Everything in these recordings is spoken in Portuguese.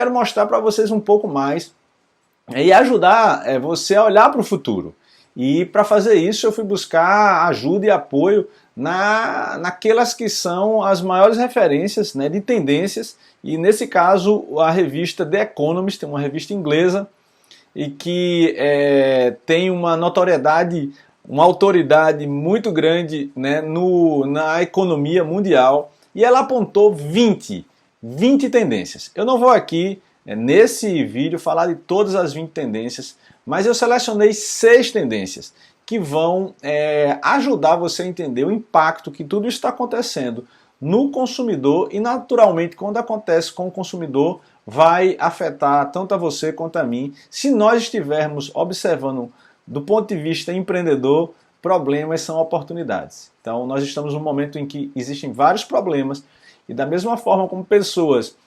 quero mostrar para vocês um pouco mais e ajudar você a olhar para o futuro. E para fazer isso eu fui buscar ajuda e apoio naquelas que são as maiores referências, né, de tendências, e nesse caso a revista The Economist, uma revista inglesa, e que tem uma notoriedade, uma autoridade muito grande, né, na economia mundial, e ela apontou 20 tendências. Eu não vou aqui, nesse vídeo, falar de todas as 20 tendências, mas eu selecionei 6 tendências que vão ajudar você a entender o impacto que tudo isso está acontecendo no consumidor e, naturalmente, quando acontece com o consumidor, vai afetar tanto a você quanto a mim. Se nós estivermos observando do ponto de vista empreendedor, problemas são oportunidades. Então, nós estamos num momento em que existem vários problemas e, da mesma forma como pessoas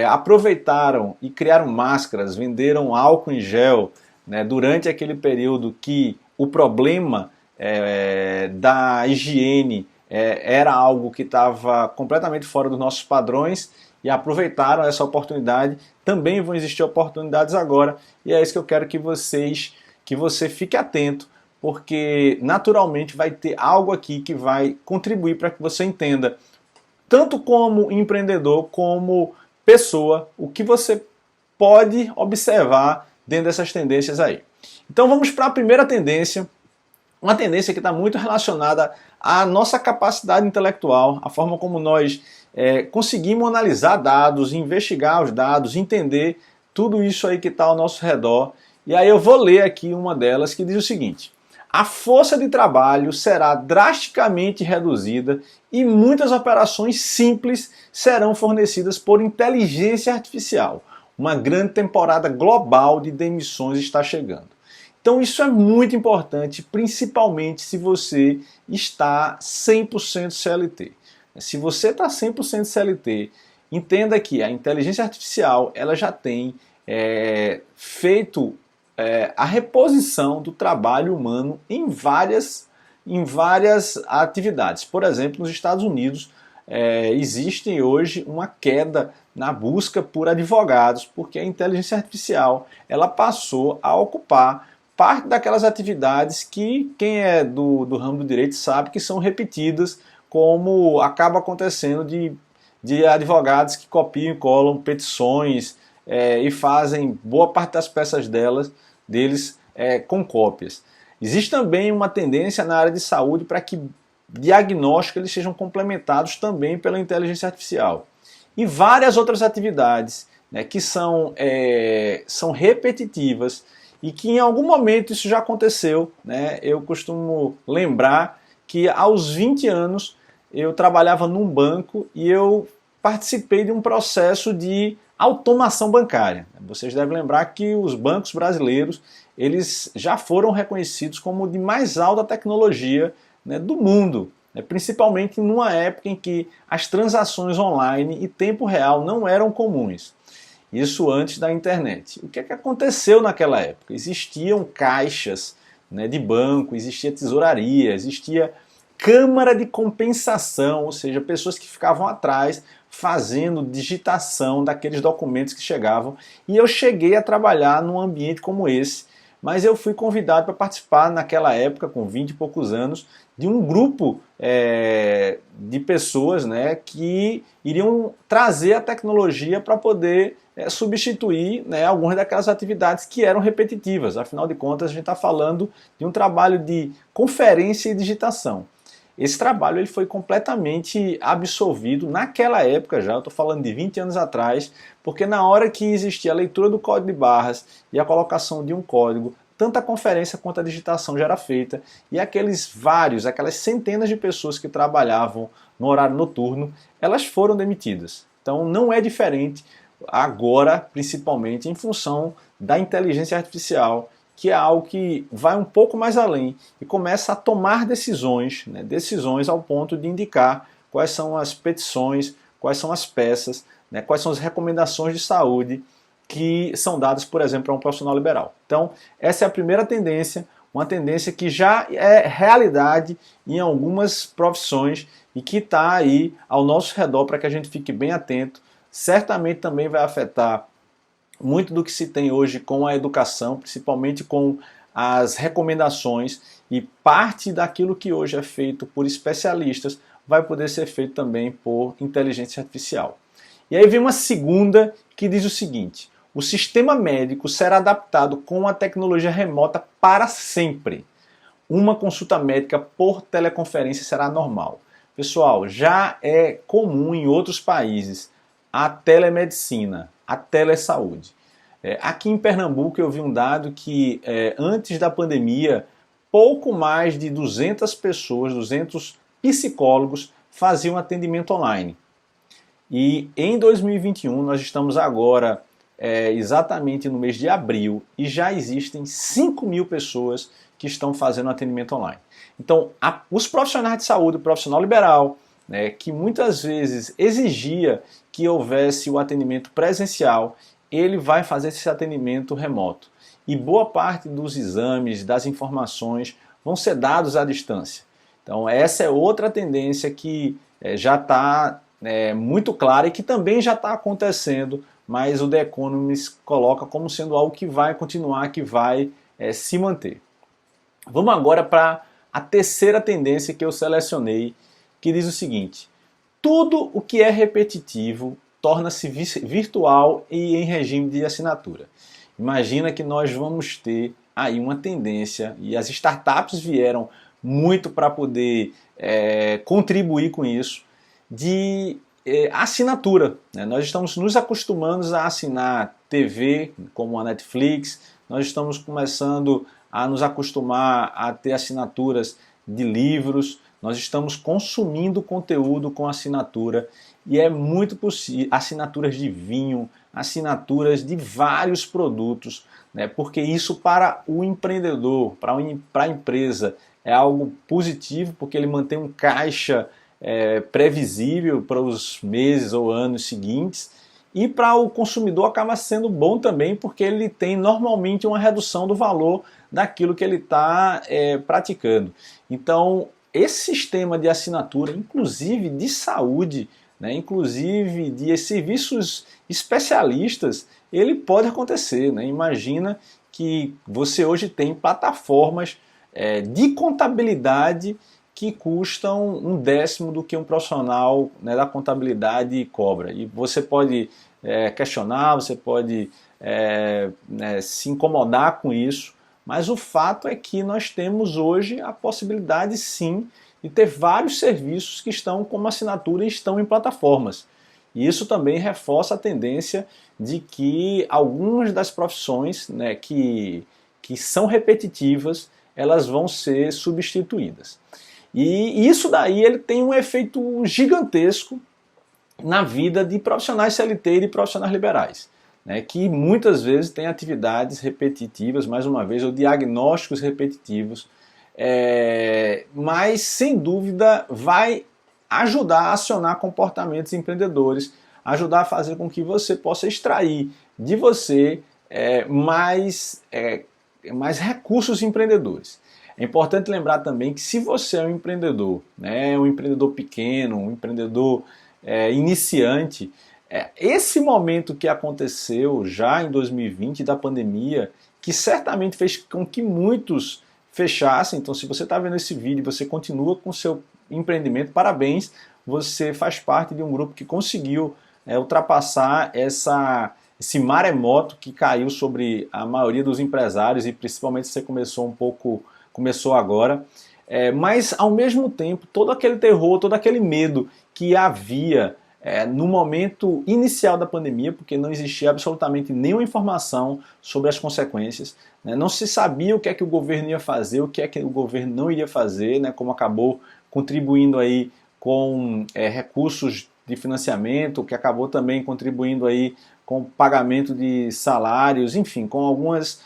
aproveitaram e criaram máscaras, venderam álcool em gel, né, durante aquele período que o problema da higiene era algo que estava completamente fora dos nossos padrões, e aproveitaram essa oportunidade, também vão existir oportunidades agora, e é isso que eu quero que você fique atento, porque naturalmente vai ter algo aqui que vai contribuir para que você entenda, tanto como empreendedor, como pessoa, o que você pode observar dentro dessas tendências aí. Então vamos para a primeira tendência, uma tendência que está muito relacionada à nossa capacidade intelectual, a forma como nós conseguimos analisar dados, investigar os dados, entender tudo isso aí que está ao nosso redor. E aí eu vou ler aqui uma delas que diz o seguinte: a força de trabalho será drasticamente reduzida e muitas operações simples serão fornecidas por inteligência artificial. Uma grande temporada global de demissões está chegando. Então isso é muito importante, principalmente se você está 100% CLT. Se você está 100% CLT, entenda que a inteligência artificial ela já tem feito a reposição do trabalho humano em várias atividades. Por exemplo, nos Estados Unidos existe hoje uma queda na busca por advogados, porque a inteligência artificial ela passou a ocupar parte daquelas atividades que quem é do ramo do direito sabe que são repetidas, como acaba acontecendo de advogados que copiam e colam petições e fazem boa parte das peças deles com cópias. Existe também uma tendência na área de saúde para que diagnósticos eles sejam complementados também pela inteligência artificial. E várias outras atividades, né, que são repetitivas e que em algum momento isso já aconteceu, né? Eu costumo lembrar que aos 20 anos eu trabalhava num banco e eu participei de um processo de automação bancária. Vocês devem lembrar que os bancos brasileiros eles já foram reconhecidos como de mais alta tecnologia, né, do mundo, né, principalmente numa época em que as transações online e tempo real não eram comuns. Isso antes da internet. O que é que aconteceu naquela época? Existiam caixas, né, de banco, existia tesouraria, existia câmara de compensação, ou seja, pessoas que ficavam atrás fazendo digitação daqueles documentos que chegavam. E eu cheguei a trabalhar num ambiente como esse, mas eu fui convidado para participar naquela época, com 20 e poucos anos, de um grupo de pessoas, né, que iriam trazer a tecnologia para poder substituir, né, algumas daquelas atividades que eram repetitivas. Afinal de contas, a gente está falando de um trabalho de conferência e digitação. Esse trabalho ele foi completamente absolvido naquela época já, eu estou falando de 20 anos atrás, porque na hora que existia a leitura do código de barras e a colocação de um código, tanto a conferência quanto a digitação já era feita, e aquelas centenas de pessoas que trabalhavam no horário noturno, elas foram demitidas. Então não é diferente agora, principalmente em função da inteligência artificial, que é algo que vai um pouco mais além e começa a tomar decisões, né, decisões ao ponto de indicar quais são as petições, quais são as peças, né, quais são as recomendações de saúde que são dadas, por exemplo, a um profissional liberal. Então, essa é a primeira tendência, uma tendência que já é realidade em algumas profissões e que está aí ao nosso redor para que a gente fique bem atento. Certamente também vai afetar muito do que se tem hoje com a educação, principalmente com as recomendações, e parte daquilo que hoje é feito por especialistas vai poder ser feito também por inteligência artificial. E aí vem uma segunda que diz o seguinte: o sistema médico será adaptado com a tecnologia remota para sempre. Uma consulta médica por teleconferência será normal. Pessoal, já é comum em outros países a telemedicina, a telesaúde. Aqui em Pernambuco eu vi um dado que antes da pandemia, pouco mais de 200 pessoas, 200 psicólogos faziam atendimento online. E em 2021, nós estamos agora exatamente no mês de abril, e já existem 5.000 pessoas que estão fazendo atendimento online. Então, os profissionais de saúde, o profissional liberal, né, que muitas vezes exigia que houvesse o atendimento presencial, ele vai fazer esse atendimento remoto. E boa parte dos exames, das informações, vão ser dados à distância. Então, essa é outra tendência que já está muito clara e que também já está acontecendo, mas o The Economist coloca como sendo algo que vai continuar, que vai se manter. Vamos agora para a terceira tendência que eu selecionei, que diz o seguinte: tudo o que é repetitivo torna-se virtual e em regime de assinatura. Imagina que nós vamos ter aí uma tendência, e as startups vieram muito para poder contribuir com isso, de assinatura, né? Nós estamos nos acostumando a assinar TV, como a Netflix, nós estamos começando a nos acostumar a ter assinaturas de livros, nós estamos consumindo conteúdo com assinatura, e é muito possível, assinaturas de vinho, assinaturas de vários produtos, né? Porque isso para o empreendedor, para a empresa, é algo positivo, porque ele mantém um caixa previsível para os meses ou anos seguintes, e para o consumidor acaba sendo bom também, porque ele tem normalmente uma redução do valor daquilo que ele está praticando. Então, esse sistema de assinatura, inclusive de saúde, né, inclusive de serviços especialistas, ele pode acontecer, né? Imagina que você hoje tem plataformas de contabilidade que custam 1/10 do que um profissional, né, da contabilidade cobra. E você pode questionar, você pode se incomodar com isso, mas o fato é que nós temos hoje a possibilidade, sim, de ter vários serviços que estão como assinatura e estão em plataformas. E isso também reforça a tendência de que algumas das profissões, né, que são repetitivas, elas vão ser substituídas. E isso daí ele tem um efeito gigantesco na vida de profissionais CLT e de profissionais liberais, né, que muitas vezes têm atividades repetitivas, mais uma vez, ou diagnósticos repetitivos, mas sem dúvida vai ajudar a acionar comportamentos empreendedores, ajudar a fazer com que você possa extrair de você mais recursos empreendedores. É importante lembrar também que se você é um empreendedor, né, um empreendedor pequeno, um empreendedor iniciante, esse momento que aconteceu já em 2020 da pandemia, que certamente fez com que muitos fechassem. Então, se você está vendo esse vídeo e você continua com o seu empreendimento, parabéns, você faz parte de um grupo que conseguiu ultrapassar esse maremoto que caiu sobre a maioria dos empresários, e principalmente você começou agora. Mas, ao mesmo tempo, todo aquele terror, todo aquele medo que havia no momento inicial da pandemia, porque não existia absolutamente nenhuma informação sobre as consequências, né? Não se sabia o que é que o governo ia fazer, o que é que o governo não iria fazer, né? Como acabou contribuindo aí com recursos de financiamento, que acabou também contribuindo aí com o pagamento de salários, enfim, com alguns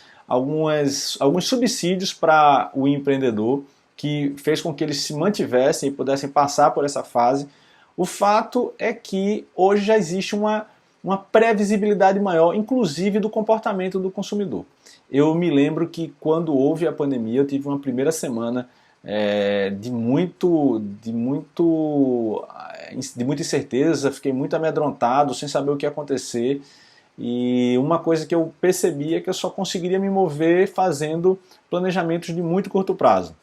subsídios para o empreendedor, que fez com que eles se mantivessem e pudessem passar por essa fase. O fato é que hoje já existe uma previsibilidade maior, inclusive do comportamento do consumidor. Eu me lembro que quando houve a pandemia, eu tive uma primeira semana de muita incerteza, fiquei muito amedrontado, sem saber o que ia acontecer. E uma coisa que eu percebi é que eu só conseguiria me mover fazendo planejamentos de muito curto prazo.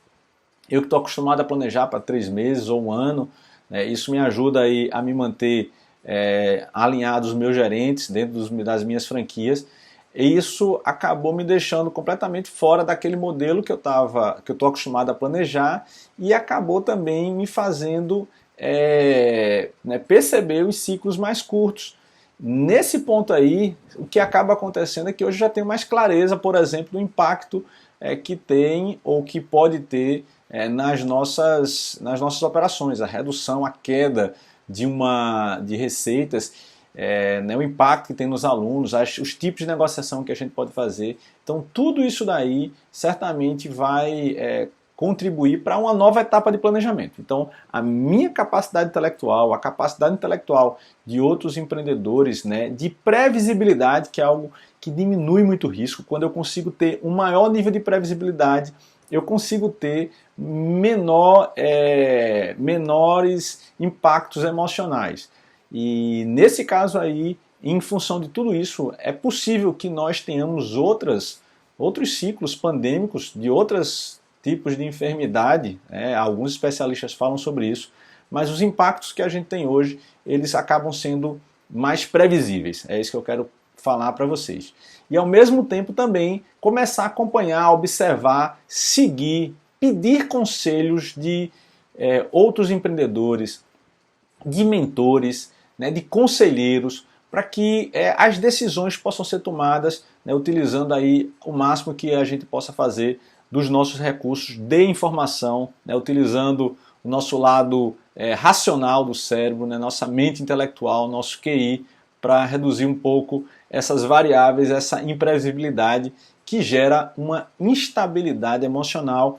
Eu que estou acostumado a planejar para 3 meses ou um ano, né, isso me ajuda aí a me manter alinhado os meus gerentes dentro das minhas franquias. E isso acabou me deixando completamente fora daquele modelo que eu estou acostumado a planejar, e acabou também me fazendo perceber os ciclos mais curtos. Nesse ponto aí, o que acaba acontecendo é que hoje já tenho mais clareza, por exemplo, do impacto que tem ou que pode ter nas nossas operações, a redução, a queda de receitas, o impacto que tem nos alunos, os tipos de negociação que a gente pode fazer. Então tudo isso daí certamente vai contribuir para uma nova etapa de planejamento. Então a minha capacidade intelectual, a capacidade intelectual de outros empreendedores, de previsibilidade, que é algo que diminui muito o risco. Quando eu consigo ter um maior nível de previsibilidade, eu consigo ter menores impactos emocionais. E nesse caso aí, em função de tudo isso, é possível que nós tenhamos outros ciclos pandêmicos de outros tipos de enfermidade, alguns especialistas falam sobre isso, mas os impactos que a gente tem hoje, eles acabam sendo mais previsíveis. É isso que eu quero falar para vocês. E ao mesmo tempo também começar a acompanhar, observar, seguir, pedir conselhos de outros empreendedores, de mentores, de conselheiros, para que as decisões possam ser tomadas utilizando aí o máximo que a gente possa fazer dos nossos recursos de informação, utilizando o nosso lado racional do cérebro, nossa mente intelectual, nosso QI, para reduzir um pouco essas variáveis, essa imprevisibilidade que gera uma instabilidade emocional